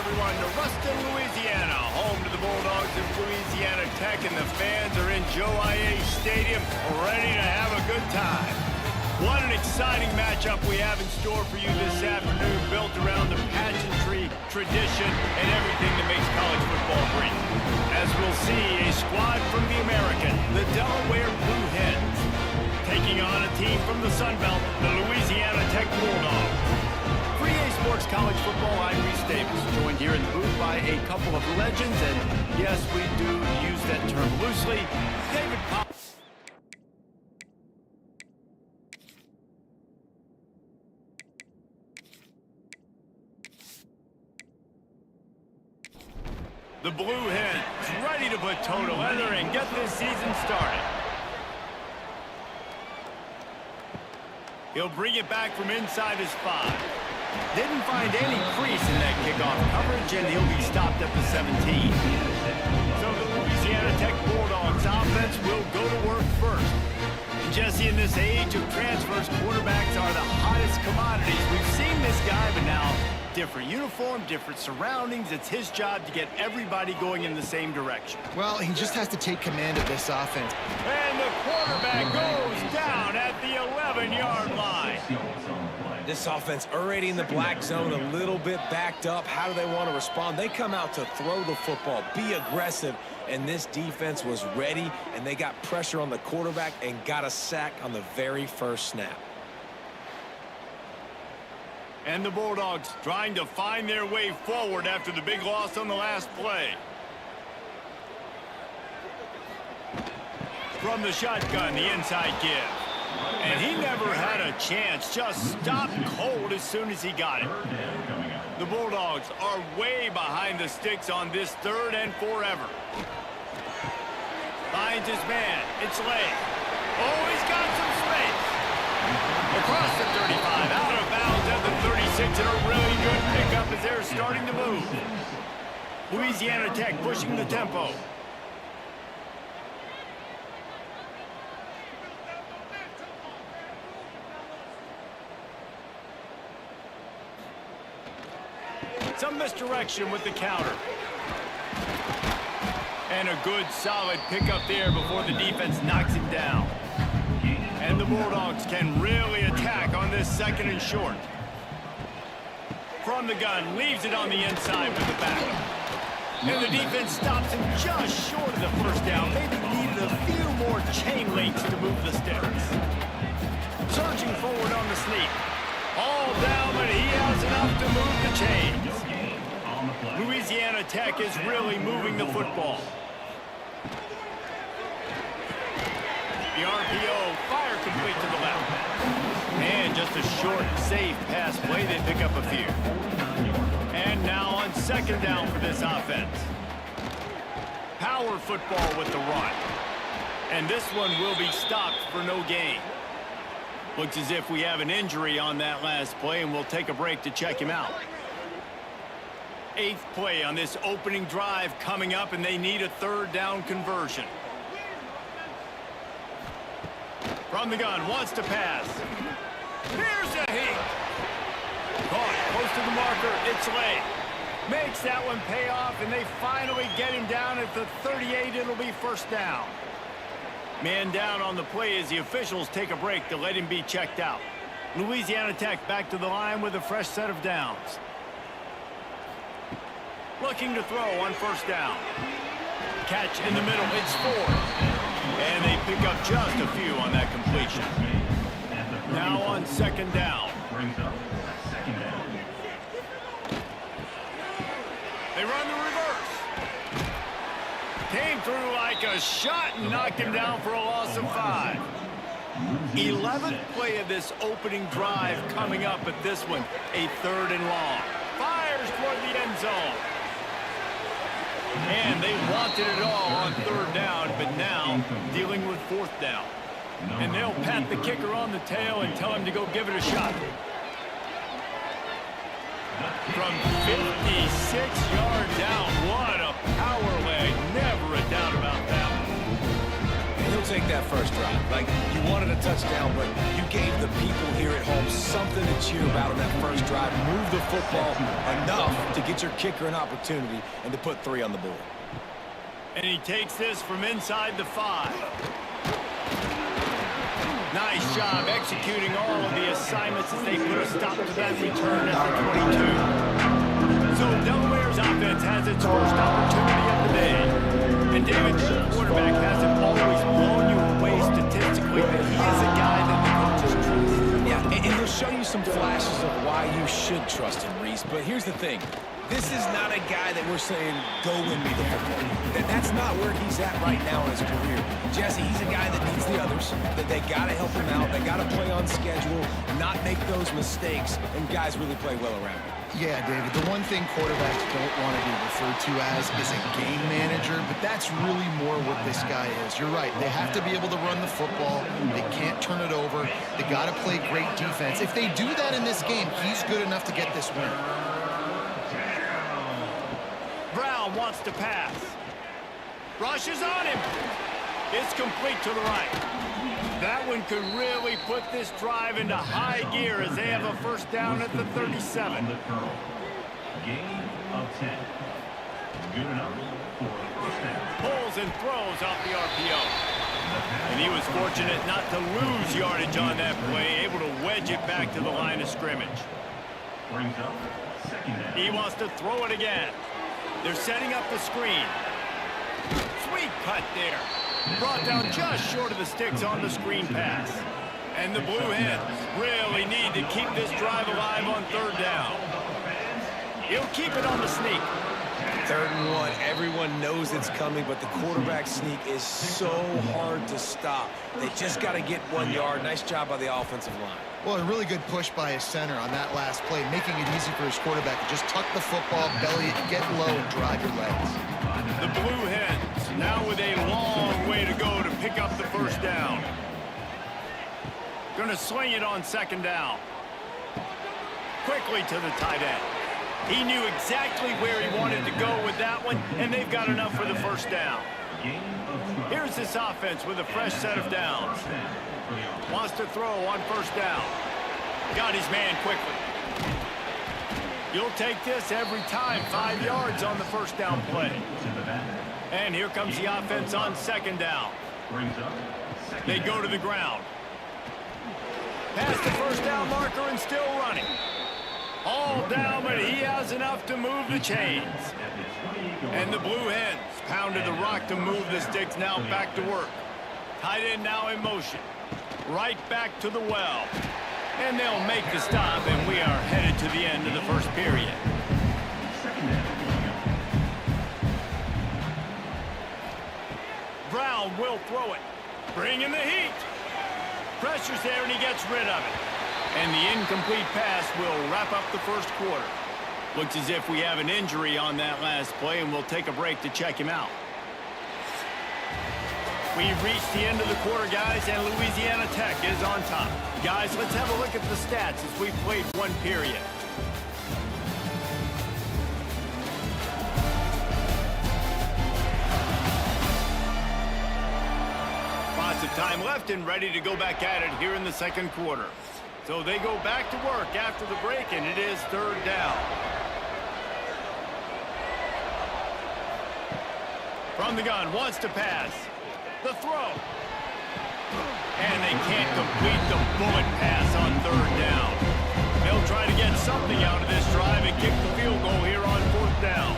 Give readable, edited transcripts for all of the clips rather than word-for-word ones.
everyone, to Ruston, Louisiana, home to the Bulldogs of Louisiana Tech, and the fans are in Joe I.A. Stadium, ready to have a good time. What an exciting matchup we have in store for you this afternoon, built around the pageantry, tradition, and everything that makes college football great. As we'll see, a squad from the American, the Delaware Blue Hens, taking on a team from the Sun Belt, the Louisiana Tech Bulldogs. For EA Sports College Football, I'm Reese Davis, joined here in the booth by a couple of legends, and yes, we do use that term loosely. David Pop. The Blue Hens ready to put toe to leather and get this season started. He'll bring it back from inside his 5. Didn't find any crease in that kickoff coverage, and he'll be stopped at the 17. So the Louisiana Tech Bulldogs offense will go to work first. And Jesse, in this age of transfers, quarterbacks are the hottest commodities. We've seen this guy, but now different uniform, different surroundings. It's his job to get everybody going in the same direction. Well, he just has to take command of this offense. And the quarterback goes down at the 11-yard line. This offense already in the black zone, a little bit backed up. How do they want to respond? They come out to throw the football, be aggressive, and this defense was ready, and they got pressure on the quarterback and got a sack on the very first snap. And the Bulldogs trying to find their way forward after the big loss on the last play. From the shotgun, the inside give. And he never had a chance, just stopped cold as soon as he got it. The Bulldogs are way behind the sticks on this 3rd and forever. Finds his man, it's late. Oh, he's got some space. Across the 35, out of bounds at the 36, and a really good pickup as they're starting to move. Louisiana Tech pushing the tempo. Some misdirection with the counter. And a good, solid pickup there before the defense knocks him down. And the Bulldogs can really attack on this 2nd and short. From the gun, leaves it on the inside with the back. And the defense stops him just short of the first down. Maybe needed a few more chain links to move the sticks. Surging forward on the sneak. All down, but he has enough to move the chains. Louisiana Tech is really moving the football. The RPO, fire complete to the left. And just a short, safe pass play, they pick up a few. And now on 2nd down for this offense. Power football with the run. And this one will be stopped for no gain. Looks as if we have an injury on that last play, and we'll take a break to check him out. 8th play on this opening drive coming up, and they need a 3rd down conversion. From the gun, wants to pass. Here's a hit. Caught close to the marker, it's late. Makes that one pay off, and they finally get him down at the 38. It'll be 1st down. Man down on the play as the officials take a break to let him be checked out. Louisiana Tech back to the line with a fresh set of downs. Looking to throw on 1st down. Catch in the middle, it's 4. And they pick up just a few on that completion. Now on 2nd down. They run the reverse. Came through like a shot and knocked him down for a loss of 5. 11th play of this opening drive coming up, but this one a 3rd and long. Fires toward the end zone. And they wanted it all on 3rd down, but now dealing with 4th down. And they'll pat the kicker on the tail and tell him to go give it a shot. From 56 yards out, what a power leg. Never a doubt about that one. And he'll take that first drive. Like, you wanted a touchdown, but you gave the people here at home something to cheer about on that first drive. Move the football enough to get your kicker an opportunity and to put 3 on the board. And he takes this from inside the 5. Nice job executing all of the assignments as they put a stop to that return at the 22. So Delaware's offense has its first opportunity of the day. And David, their quarterback hasn't always blown you away statistically, but he is a guy that the coaches trust. Yeah, and he'll show you some flashes of why you should trust him, Reese. But here's the thing. This is not a guy that we're saying, go win me the football. That's not where he's at right now in his career. Jesse, he's a guy that needs the others, that they got to help him out. They got to play on schedule, not make those mistakes, and guys really play well around him. Yeah, David, the one thing quarterbacks don't want to be referred to as is a game manager, but that's really more what this guy is. You're right. They have to be able to run the football. They can't turn it over. They got to play great defense. If they do that in this game, he's good enough to get this win. Brown wants to pass. Rushes on him. It's complete to the right. That one could really put this drive into high gear as they have a first down at the 37. Gain of 10. Good enough for a first down. Pulls and throws off the RPO. And he was fortunate not to lose yardage on that play, able to wedge it back to the line of scrimmage. Brings up second down. He wants to throw it again. They're setting up the screen. Sweet cut there. Brought down just short of the sticks on the screen pass. And the Blue Hens really need to keep this drive alive on third down. He'll keep it on the sneak. 3rd and 1. Everyone knows it's coming, but the quarterback sneak is so hard to stop. They just got to get 1 yard. Nice job by the offensive line. Well, a really good push by his center on that last play, making it easy for his quarterback to just tuck the football, belly it, get low, and drive your legs. The Blue Hens now with a long way to go to pick up the first down. Gonna swing it on 2nd down. Quickly to the tight end. He knew exactly where he wanted to go with that one, and they've got enough for the first down. Here's this offense with a fresh set of downs. Wants to throw on 1st down. Got his man quickly. You'll take this every time. 5 yards on the first down play. And here comes the offense on 2nd down. They go to the ground. Past the first down marker and still running. All down, but he has enough to move the chains. And the Blue Hens pounded the rock to move the sticks, now back to work. Tight end now in motion. Right back to the well. And they'll make the stop, and we are headed to the end of the first period. Brown will throw it. Bringing the heat. Pressure's there, and he gets rid of it. And the incomplete pass will wrap up the first quarter. Looks as if we have an injury on that last play, and we'll take a break to check him out. We've reached the end of the quarter, guys, and Louisiana Tech is on top. Guys, let's have a look at the stats as we've played 1 period. Lots of time left and ready to go back at it here in the 2nd quarter. So they go back to work after the break, and it is 3rd down. From the gun, wants to pass. The throw. And they can't complete the bullet pass on 3rd down. They'll try to get something out of this drive and kick the field goal here on 4th down.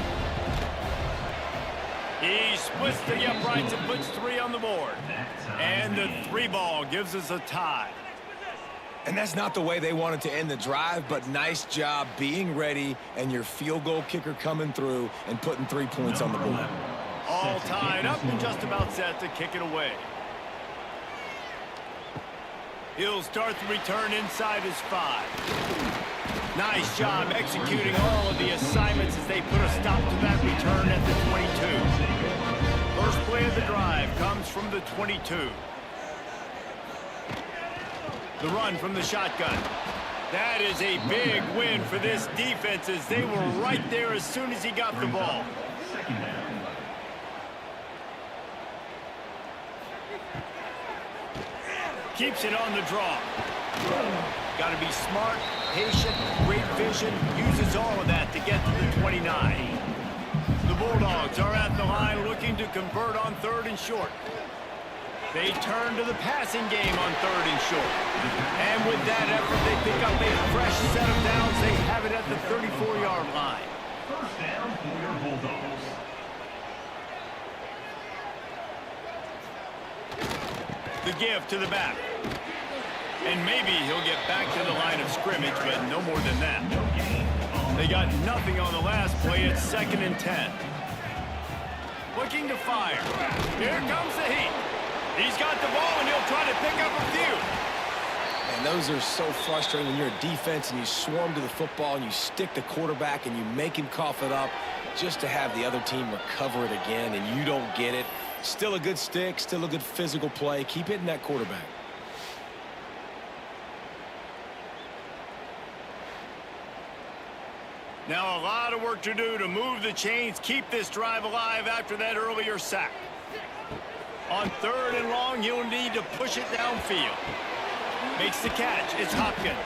He splits the uprights and puts 3 on the board. And the 3 ball gives us a tie. And that's not the way they wanted to end the drive, but nice job being ready and your field goal kicker coming through and putting 3 points on the board. All tied up and just about set to kick it away. He'll start the return inside his 5. Nice job executing all of the assignments as they put a stop to that return at the 22. First play of the drive comes from the 22. The run from the shotgun. That is a big win for this defense as they were right there as soon as he got the ball. Keeps it on the draw. Got to be smart, patient, great vision. Uses all of that to get to the 29. The Bulldogs are at the line looking to convert on 3rd and short. They turn to the passing game on 3rd and short. And with that effort, they pick up a fresh set of downs. They have it at the 34-yard line. First down for your Bulldogs. The give to the back. And maybe he'll get back to the line of scrimmage, but no more than that. They got nothing on the last play. It's 2nd and 10. Looking to fire. Here comes the heat. He's got the ball, and he'll try to pick up a few. And those are so frustrating when you're a defense and you swarm to the football and you stick the quarterback and you make him cough it up just to have the other team recover it again, and you don't get it. Still a good stick, still a good physical play. Keep hitting that quarterback. Now a lot of work to do to move the chains, keep this drive alive after that earlier sack. On 3rd and long, he'll need to push it downfield. Makes the catch. It's Hopkins.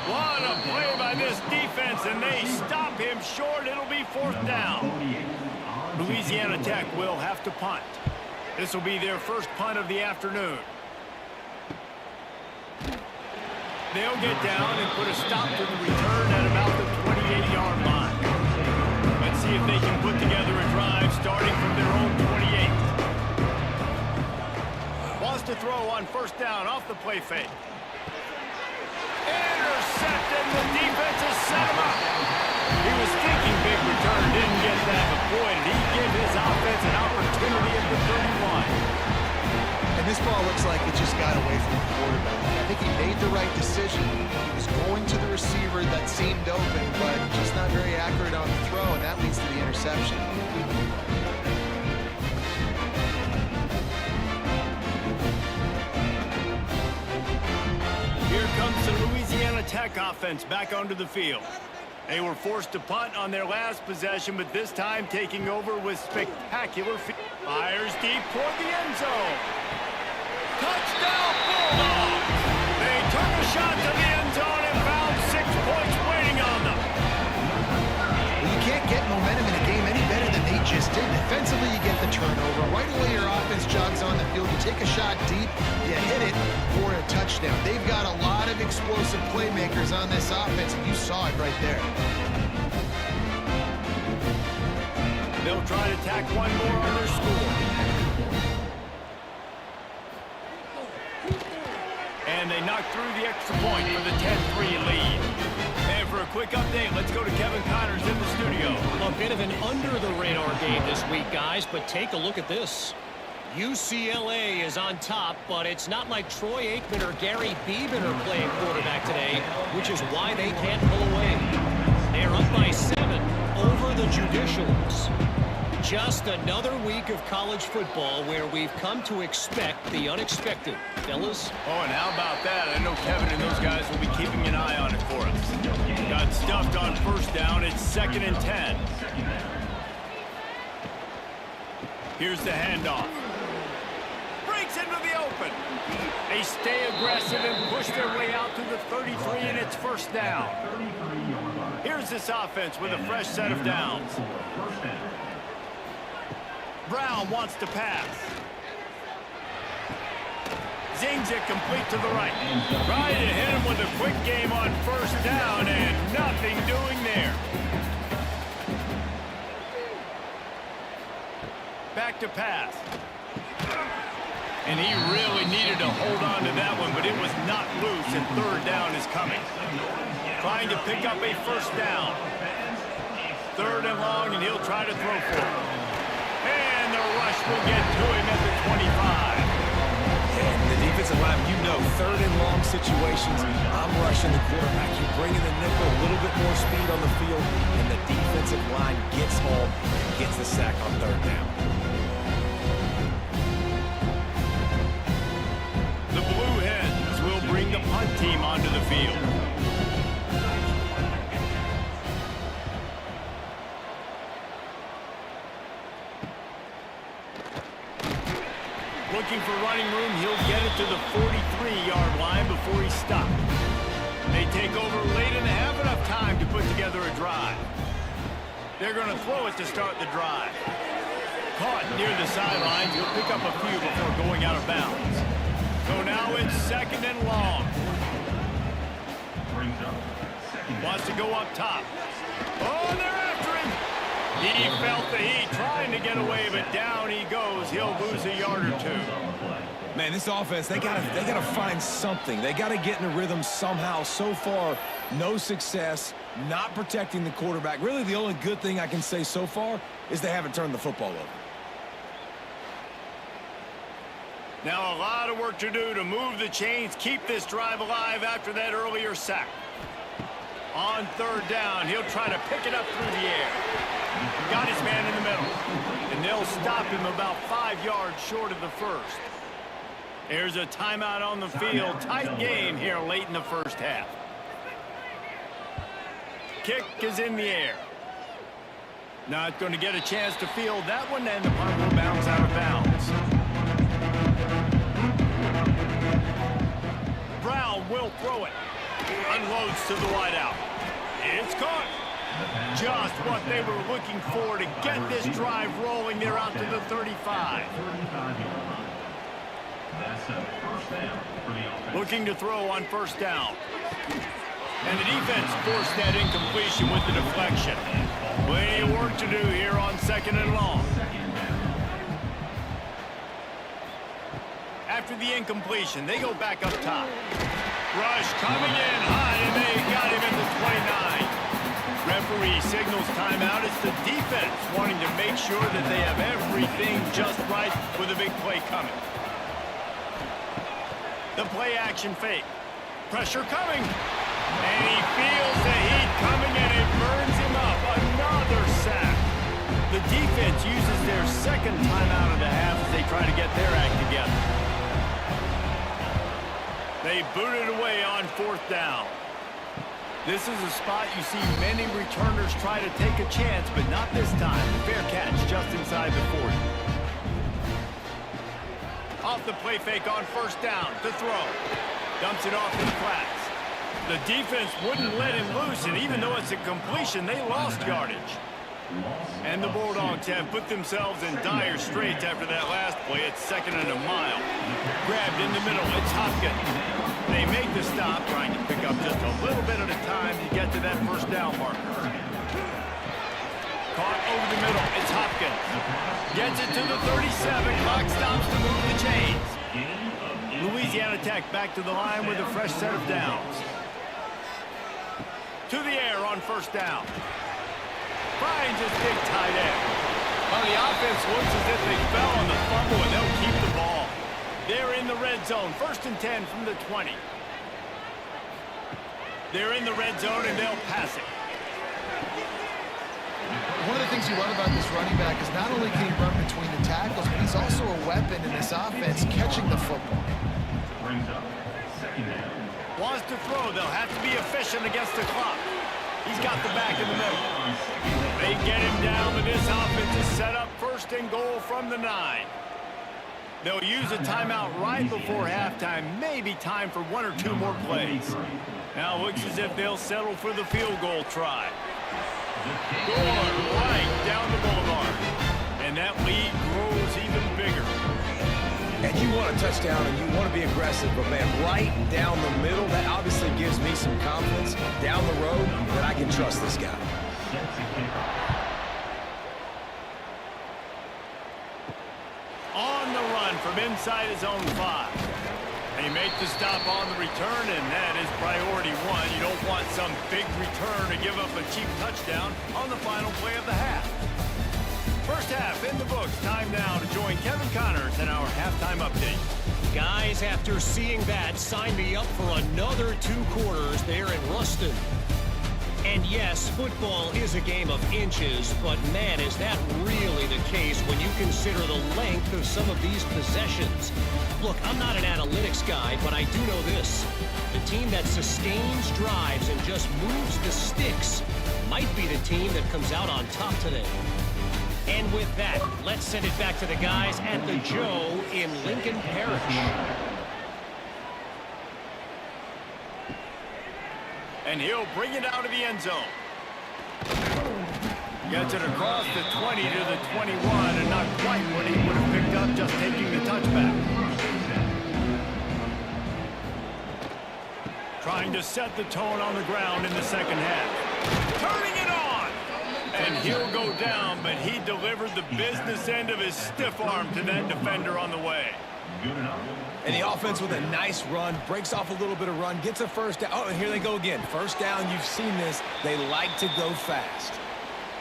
What a play by this defense, and they stop him short. It'll be 4th down. Louisiana Tech will have to punt. This will be their first punt of the afternoon. They'll get down and put a stop to the return at about the 28-yard line. Let's see if they can put together a drive starting from their own 28. Wants to throw on 1st down off the play fake. Intercepted. The defense has set him up. He was thinking big return, didn't get that, but boy, did he give his offense an opportunity at the 31. And this ball looks like it just got away from the quarterback. I think he made the right decision. He was going to the receiver that seemed open, but just not very accurate on the throw, and that leads to the interception. Here comes the Louisiana Tech offense back onto the field. They were forced to punt on their last possession, but this time taking over with spectacular fires deep toward the end zone. Touchdown Bulldogs! They took a shot to the end zone and found 6 points waiting on them. Well, you can't get momentum in a game any better than they just did. Defensively, you get the turnover. Right away, your offense jogs on the field. You take a shot deep, you hit it for a touchdown. They've got a lot of explosive playmakers on this offense, and you saw it right there. They'll try to tack one more on their score. And they knock through the extra point for the 10-3 lead. And for a quick update, let's go to Kevin Connors in the studio. A bit of an under-the-radar game this week, guys, but take a look at this. UCLA is on top, but it's not like Troy Aikman or Gary Beeman are playing quarterback today, which is why they can't pull away. They're up by 7 over the Judicials. Just another week of college football where we've come to expect the unexpected. Fellas? Oh, and how about that? I know Kevin and those guys will be keeping an eye on it for us. Got stuffed on 1st down. It's 2nd and 10. Here's the handoff. Breaks into the open. They stay aggressive and push their way out to the 33, and it's 1st down. Here's this offense with a fresh set of downs. Brown wants to pass. Zings it complete to the right. Trying to hit him with a quick game on 1st down, and nothing doing there. Back to pass. And he really needed to hold on to that one, but it was not loose, and 3rd down is coming. Trying to pick up a 1st down. 3rd and long, and he'll try to throw for it. And the rush will get to him at the 25. And the defensive line, you know, 3rd and long situations, I'm rushing the quarterback. You're bringing the nickel, a little bit more speed on the field, and the defensive line gets home and gets the sack on 3rd down. The Blue Hens will bring the punt team onto the field. Looking for running room, he'll get it to the 43-yard line before he stopped. They take over late and have enough time to put together a drive. They're going to throw it to start the drive. Caught near the sidelines. He'll pick up a few before going out of bounds. So now it's 2nd and long. Wants to go up top. Oh, they're after him. He felt the heat trying to get away, but down he goes. He'll lose a yard or two. Man, this offense, they gotta find something. They gotta get in a rhythm somehow. So far, no success, not protecting the quarterback. Really, the only good thing I can say so far is they haven't turned the football over. Now a lot of work to do to move the chains, keep this drive alive after that earlier sack. On 3rd down, he'll try to pick it up through the air. Got his man in the middle. And they'll stop him about 5 yards short of the first. There's a timeout on the field. Tight game here late in the first half. Kick is in the air. Not going to get a chance to field that one, and the punt will bounce out of bounds. Brown will throw it. Unloads to the wideout. It's caught. Just what they were looking for to get this drive rolling. They're out to the 35. Looking to throw on 1st down. And the defense forced that incompletion with the deflection. Plenty of work to do here on 2nd and long. After the incompletion, they go back up top. Rush coming in high, and they got him at the 29. Referee signals timeout. It's the defense wanting to make sure that they have everything just right with a big play coming. The play action fake. Pressure coming. And he feels the heat coming, and it burns him up. Another sack. The defense uses their 2nd timeout of the half as they try to get their act together. They boot it away on 4th down. This is a spot you see many returners try to take a chance, but not this time. Fair catch just inside the 40. Off the play fake on 1st down to throw. Dumps it off in the flats. The defense wouldn't let him loose, and even though it's a completion, they lost yardage. And the Bulldogs have put themselves in dire straits after that last play. It's 2nd and a mile. Grabbed in the middle. It's Hopkins. They make the stop, trying to pick up just a little bit at a time to get to that 1st down marker. Caught over the middle. It's Hopkins. Gets it to the 37. Clock stops to move the chains. Louisiana Tech back to the line with a fresh set of downs. To the air on 1st down. Finds his big tight end. Well, the offense looks as if they fell on the fumble, and they'll keep the ball. They're in the red zone. 1st and 10 from the 20. They're in the red zone, and they'll pass it. One of the things you love about this running back is not only can he run between the tackles, but he's also a weapon in this offense catching the football. Wants to throw. They'll have to be efficient against the clock. He's got the back in the middle. They get him down, but this offense is set up 1st and goal from the 9. They'll use a timeout right before halftime. Maybe time for 1 or 2 more plays. Now it looks as if they'll settle for the field goal try. Going right down the boulevard. And that lead grows even bigger. And you want a touchdown and you want to be aggressive, but man, right down the middle, that obviously gives me some confidence down the road that I can trust this guy. On the run from inside his own 5. They make the stop on the return, and that is priority 1. You don't want some big return to give up a cheap touchdown on the final play of the half. First half in the books. Time now to join Kevin Connors in our halftime update. Guys, after seeing that, sign me up for another 2 quarters there in Ruston. And yes, football is a game of inches, but man, is that really the case when you consider the length of some of these possessions. Look, I'm not an analytics guy, but I do know this. The team that sustains drives and just moves the sticks might be the team that comes out on top today. And with that, let's send it back to the guys at the Joe in Lincoln Parish. And he'll bring it out of the end zone. Gets it across the 20 to the 21, and not quite what he would have picked up just taking the touchback. Trying to set the tone on the ground in the second half. Turning it on! And he'll go down, but he delivered the business end of his stiff arm to that defender on the way. And the offense with a nice run, breaks off a little bit of run, gets a first down. Oh, and here they go again. First down, you've seen this. They like to go fast.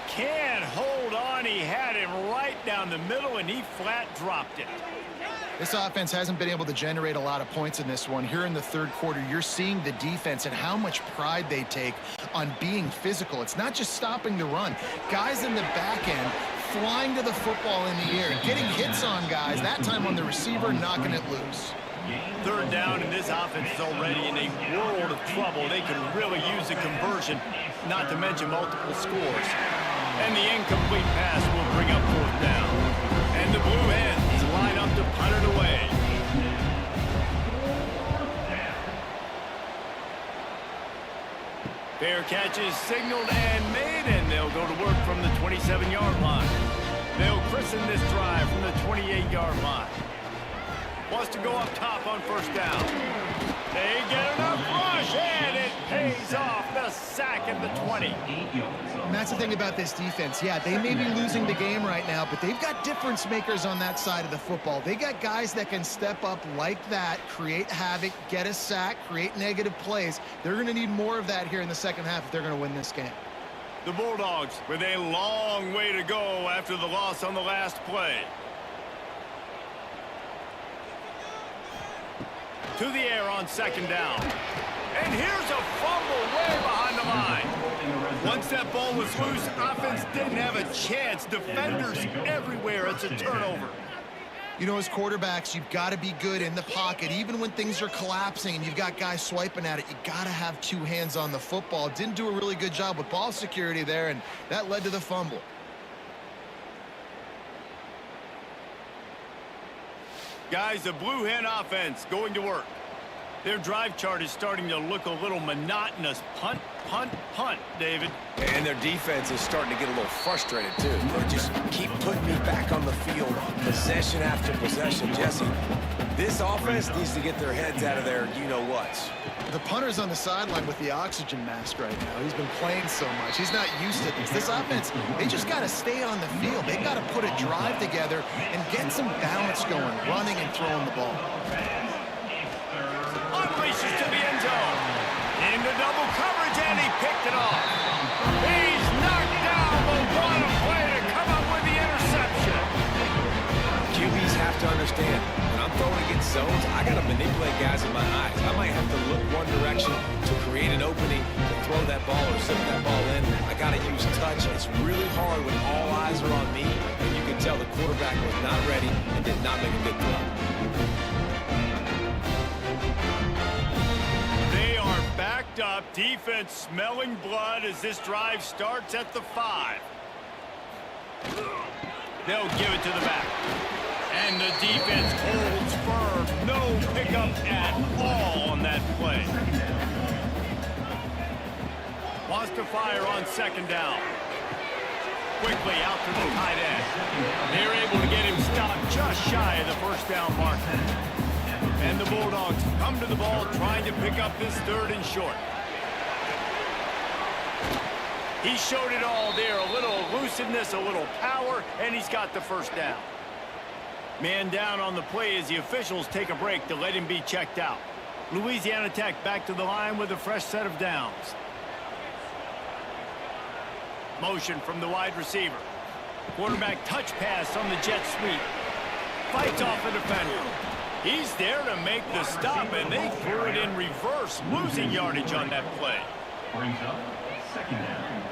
Can't hold on. He had him right down the middle, and he flat dropped it. This offense hasn't been able to generate a lot of points in this one. Here in the third quarter, you're seeing the defense and how much pride they take on being physical. It's not just stopping the run. Guys in the back end flying to the football in the air, getting hits on guys, that time on the receiver, knocking it loose. Third down, and this offense is already in a world of trouble. They can really use a conversion, not to mention multiple scores. And the incomplete pass will bring up fourth down. And the Blue Hens line up to punt it away. Fair catch is signaled and made, and they'll go to work from the 27-yard line. They'll christen this drive from the 28-yard line. Wants to go up top on first down. They get enough rush, and it pays off. The sack at the 20. And that's the thing about this defense. Yeah, they may be losing the game right now, but they've got difference makers on that side of the football. They got guys that can step up like that, create havoc, get a sack, create negative plays. They're going to need more of that here in the second half if they're going to win this game. The Bulldogs with a long way to go after the loss on the last play. To the air on second down. And here's a fumble way behind the line. Once that ball was loose, offense didn't have a chance. Defenders everywhere. It's a turnover. You know, as quarterbacks, you've got to be good in the pocket. Even when things are collapsing and you've got guys swiping at it, you got to have two hands on the football. Didn't do a really good job with ball security there, and that led to the fumble. Guys, the Blue Hen offense going to work. Their drive chart is starting to look a little monotonous. Punt, punt, punt, David. And their defense is starting to get a little frustrated, too. They just keep putting me back on the field, possession after possession. Jesse, this offense needs to get their heads out of their you-know-whats. The punter's on the sideline with the oxygen mask right now. He's been playing so much. He's not used to this. This offense, they just got to stay on the field. They got to put a drive together and get some balance going, running and throwing the ball. Unleashes to the end zone. Into double coverage, and he picked it off. He's knocked down, but what a play to come up with the interception. QBs have to understand, when I'm throwing against zones, I got to manipulate guys with my eyes. I might have to look one direction to create an opening to throw that ball or zip that ball in. I got to use touch. It's really hard when all eyes are on me, and you can tell the quarterback was not ready and did not make a good throw. They are backed up. Defense smelling blood as this drive starts at the 5. They'll give it to the back. And the defense holds firm. No pickup at all on that play. Wants to fire on second down. Quickly out to the tight end. They're able to get him stopped just shy of the first down marker. And the Bulldogs come to the ball trying to pick up this third and short. He showed it all there. A little elusiveness, a little power, and he's got the first down. Man down on the play as the officials take a break to let him be checked out. Louisiana Tech back to the line with a fresh set of downs. Motion from the wide receiver. Quarterback touch pass on the jet sweep. Fights off the defender. He's there to make the stop, and they threw it in reverse, losing yardage on that play. Brings up second down.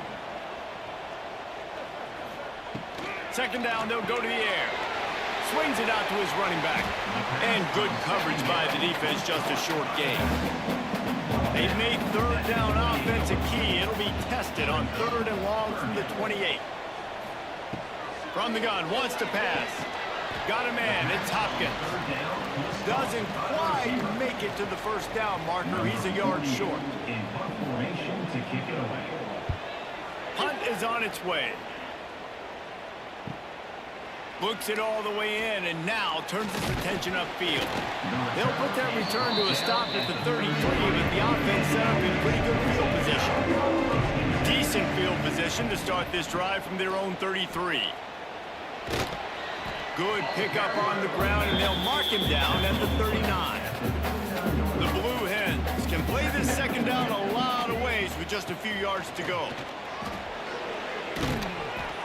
Second down, they'll go to the air. Swings it out to his running back. And good coverage by the defense, just a short gain. They've made third down offense a key. It'll be tested on third and long from the 28. From the gun, wants to pass. Got a man, it's Hopkins. Doesn't quite make it to the first down marker. He's a yard short. In punt formation to kick it away. Punt is on its way. Looks it all the way in and now turns his attention upfield. They'll put that return to a stop at the 33, but the offense set up in pretty good field position. Decent field position to start this drive from their own 33. Good pickup on the ground, and they'll mark him down at the 39. The Blue Hens can play this second down a lot of ways with just a few yards to go.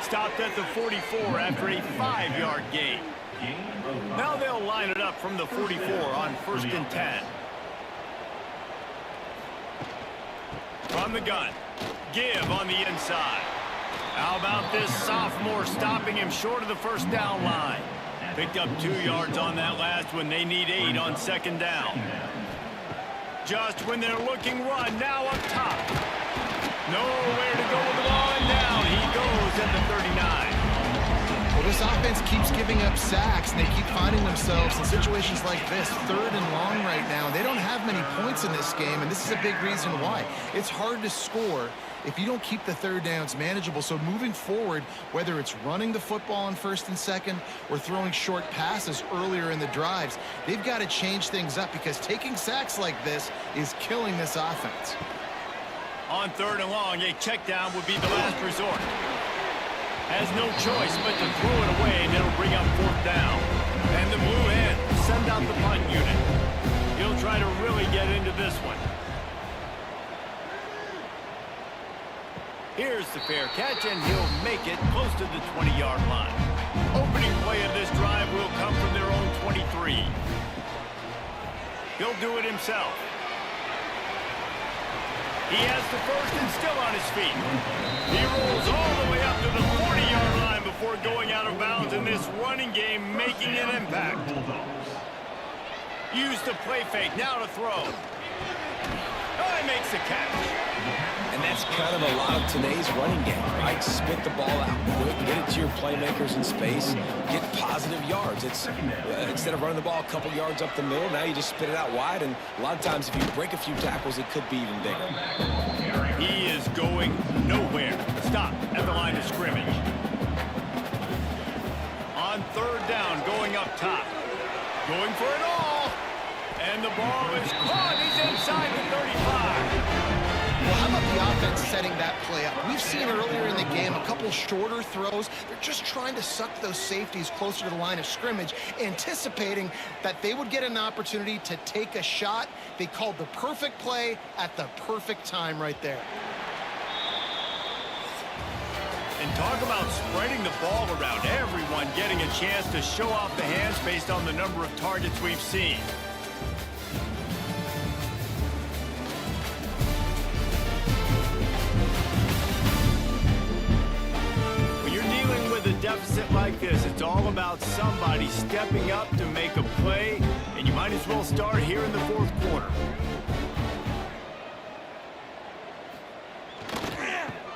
Stopped at the 44 after a 5-yard gain. Now they'll line it up from the 44 on 1st and 10. From the gun, give on the inside. How about this sophomore stopping him short of the first down line? Picked up 2 yards on that last one. They need 8 on 2nd down. Just when they're looking run, now up top. Nowhere to go with the ball, and down he goes at the 39. Well, this offense keeps giving up sacks, and they keep finding themselves in situations like this, 3rd and long right now. They don't have many points in this game, and this is a big reason why. It's hard to score if you don't keep the 3rd downs manageable. So moving forward, whether it's running the football on 1st and 2nd or throwing short passes earlier in the drives, they've got to change things up because taking sacks like this is killing this offense. On 3rd and long, a check down would be the last resort. Has no choice but to throw it away, and it'll bring up 4th down. And the Blue Hens send out the punt unit. He'll try to really get into this one. Here's the fair catch, and he'll make it close to the 20-yard line. Opening play of this drive will come from their own 23. He'll do it himself. He has the first and still on his feet. He rolls all the way up to the 40-yard line before going out of bounds in this running game, making an impact. Use the play fake, now to throw. Oh, he makes the catch. And that's kind of a lot of today's running game, right? Spit the ball out quick, get it to your playmakers in space, get positive yards. It's instead of running the ball a couple yards up the middle, now you just spit it out wide, and a lot of times if you break a few tackles, it could be even bigger. He is going nowhere. Stop at the line of scrimmage. On 3rd down, going up top. Going for it all. And the ball is caught. He's inside the 35. Well, how about the offense setting that play up? We've seen earlier in the game a couple shorter throws. They're just trying to suck those safeties closer to the line of scrimmage, anticipating that they would get an opportunity to take a shot. They called the perfect play at the perfect time right there. And talk about spreading the ball around. Everyone getting a chance to show off the hands based on the number of targets we've seen. Deficit like this, it's all about somebody stepping up to make a play, and you might as well start here in the 4th quarter.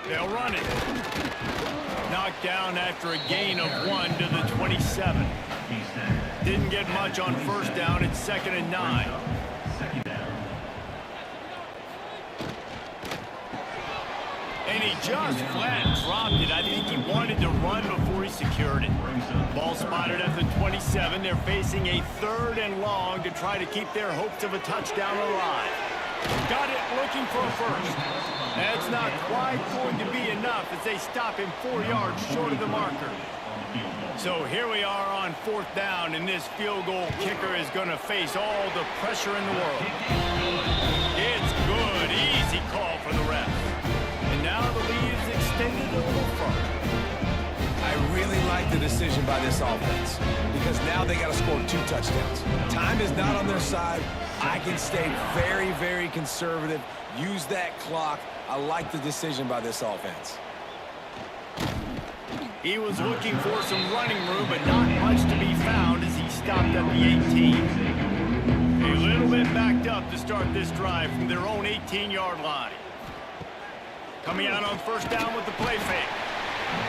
They'll run it. Knocked down after a gain of 1 to the 27. Didn't get much on 1st down. It's 2nd and 9. And he just flat dropped it. I think he wanted to run before he secured it. Ball spotted at the 27. They're facing a 3rd and long to try to keep their hopes of a touchdown alive. Got it looking for a first. That's not quite going to be enough as they stop him 4 yards short of the marker. So here we are on 4th down, and this field goal kicker is going to face all the pressure in the world. It's good. Easy call from the ref. Now the lead is extended a little further. I really like the decision by this offense because now they got to score 2 touchdowns. Time is not on their side. I can stay very, very conservative. Use that clock. I like the decision by this offense. He was looking for some running room, but not much to be found as he stopped at the 18. A little bit backed up to start this drive from their own 18-yard line. Coming out on 1st down with the play fake.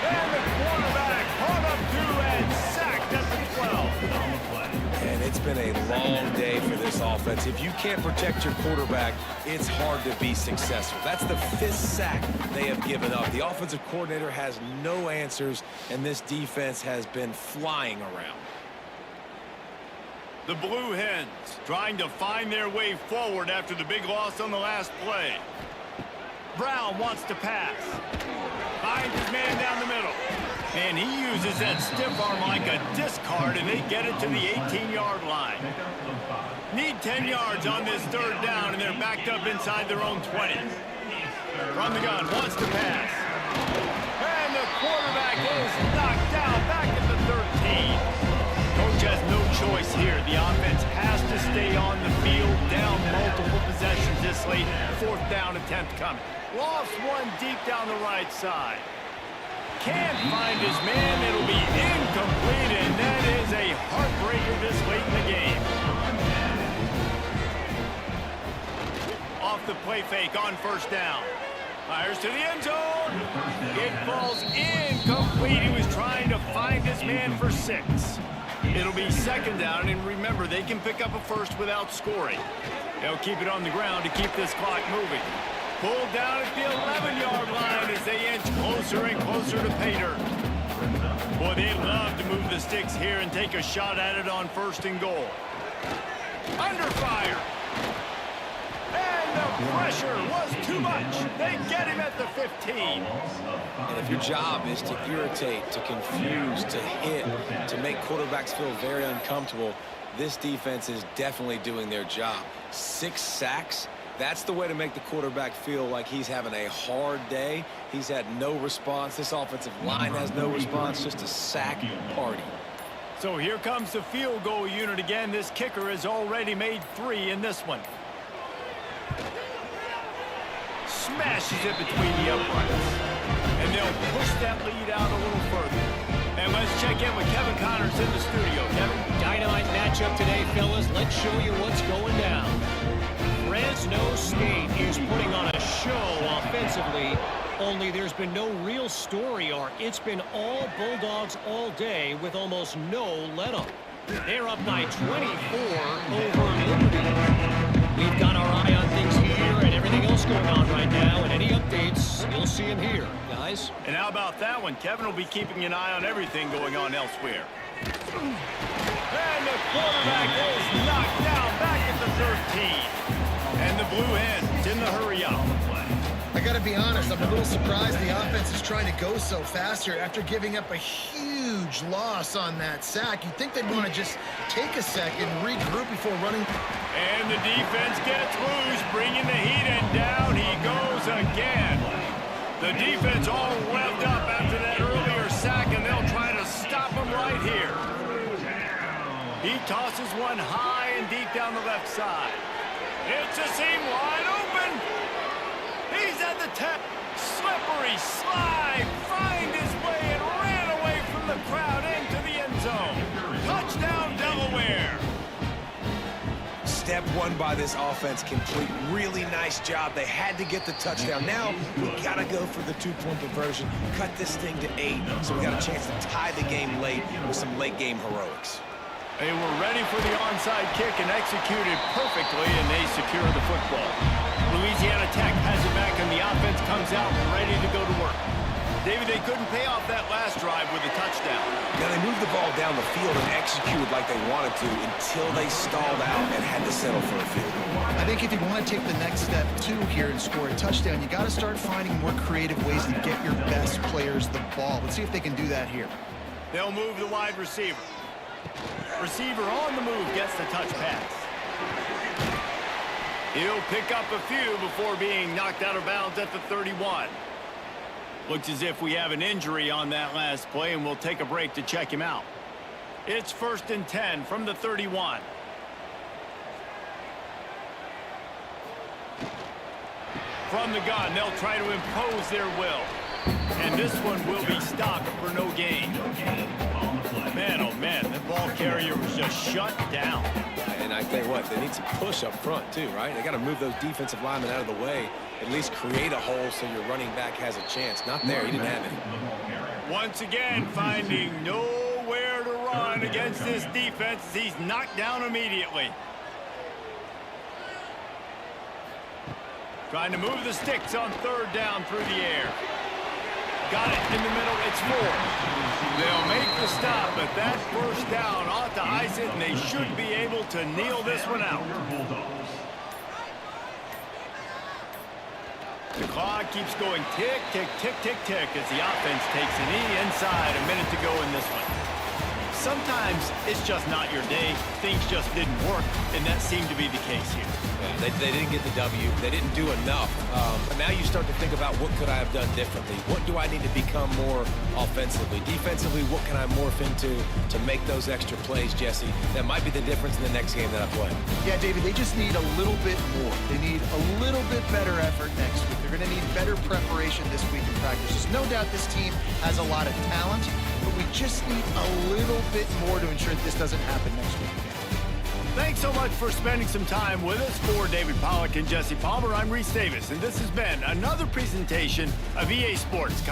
And the quarterback caught up to and sacked at the 12. And it's been a long day for this offense. If you can't protect your quarterback, it's hard to be successful. That's the 5th sack they have given up. The offensive coordinator has no answers, and this defense has been flying around. The Blue Hens trying to find their way forward after the big loss on the last play. Brown wants to pass. Finds his man down the middle. And he uses that stiff arm like a discard, and they get it to the 18-yard line. Need 10 yards on this 3rd down, and they're backed up inside their own 20. From the gun, wants to pass. And the quarterback is knocked down back at the 13. Coach has no choice here. The offense has to stay on the field, down multiple possessions this late. 4th down attempt coming. Lost one deep down the right side. Can't find his man. It'll be incomplete, and that is a heartbreaker this late in the game. Off the play fake on 1st down. Fires to the end zone. It falls incomplete. He was trying to find his man for 6. It'll be 2nd down, and remember, they can pick up a 1st without scoring. They'll keep it on the ground to keep this clock moving. Pulled down at the 11-yard line as they inch closer and closer to pay dirt. Boy, they love to move the sticks here and take a shot at it on 1st and goal. Under fire. And the pressure was too much. They get him at the 15. And if your job is to irritate, to confuse, to hit, to make quarterbacks feel very uncomfortable, this defense is definitely doing their job. 6 sacks. That's the way to make the quarterback feel like he's having a hard day. He's had no response. This offensive line has no response, just a sack party. So here comes the field goal unit again. This kicker has already made 3 in this one. Smashes it between the uprights. And they'll push that lead out a little further. And let's check in with Kevin Connors in the studio. Kevin? Dynamite matchup today, fellas. Let's show you what's going down. Fresno State is putting on a show offensively, only there's been no real story arc. It's been all Bulldogs all day with almost no let-up. They're up by 24 over Liberty. We've got our eye on things here and everything else going on right now, and any updates, you'll see them here, guys. And how about that one? Kevin will be keeping an eye on everything going on elsewhere. And the quarterback is knocked down back at the 13. And the Blue Hens in the hurry-up. I got to be honest, I'm a little surprised the offense is trying to go so fast here after giving up a huge loss on that sack. You'd think they'd want to just take a second, regroup before running. And the defense gets loose, bringing the heat, and down he goes again. The defense all revved up after that earlier sack, and they'll try to stop him right here. He tosses one high and deep down the left side. It's a seam wide open. He's at the 10. Slippery slide. Find his way and ran away from the crowd into the end zone. Touchdown, Delaware. Step 1 by this offense complete. Really nice job. They had to get the touchdown. Now we got to go for the 2-point conversion. Cut this thing to 8 so we got a chance to tie the game late with some late game heroics. They were ready for the onside kick and executed perfectly, and they secure the football. Louisiana Tech has it back, and the offense comes out ready to go to work. David, they couldn't pay off that last drive with a touchdown. Now they moved the ball down the field and executed like they wanted to until they stalled out and had to settle for a field goal. I think if you want to take the next step, too, here and score a touchdown, you got to start finding more creative ways to get your best players the ball. Let's see if they can do that here. They'll move the wide receiver. Receiver on the move gets the touch pass. He'll pick up a few before being knocked out of bounds at the 31. Looks as if we have an injury on that last play, and we'll take a break to check him out. It's 1st and 10 from the 31. From the gun, they'll try to impose their will. And this one will be stopped for no gain. Man, oh man, the ball carrier was just shut down. And I tell you what, they need some push up front too, right? They got to move those defensive linemen out of the way, at least create a hole so your running back has a chance. Not there, he didn't have any. Once again, finding nowhere to run against this defense. He's knocked down immediately. Trying to move the sticks on third down through the air. Got it in the middle. It's 4. They'll make the stop, but that first down ought to ice it, and they should be able to kneel this one out. The clock keeps going tick, tick, tick, tick, tick as the offense takes a knee inside. A minute to go in this one. Sometimes it's just not your day. Things just didn't work, and that seemed to be the case here. Yeah, they didn't get the W. They didn't do enough. But now you start to think about what could I have done differently? What do I need to become more offensively? Defensively, what can I morph into to make those extra plays, Jesse? That might be the difference in the next game that I play. Yeah, David, they just need a little bit more. They need a little bit better effort next week. They're going to need better preparation this week in practice. There's no doubt this team has a lot of talent, but we just need a little bit more to ensure that this doesn't happen next week again. Thanks so much for spending some time with us. For David Pollack and Jesse Palmer, I'm Reese Davis, and this has been another presentation of EA Sports.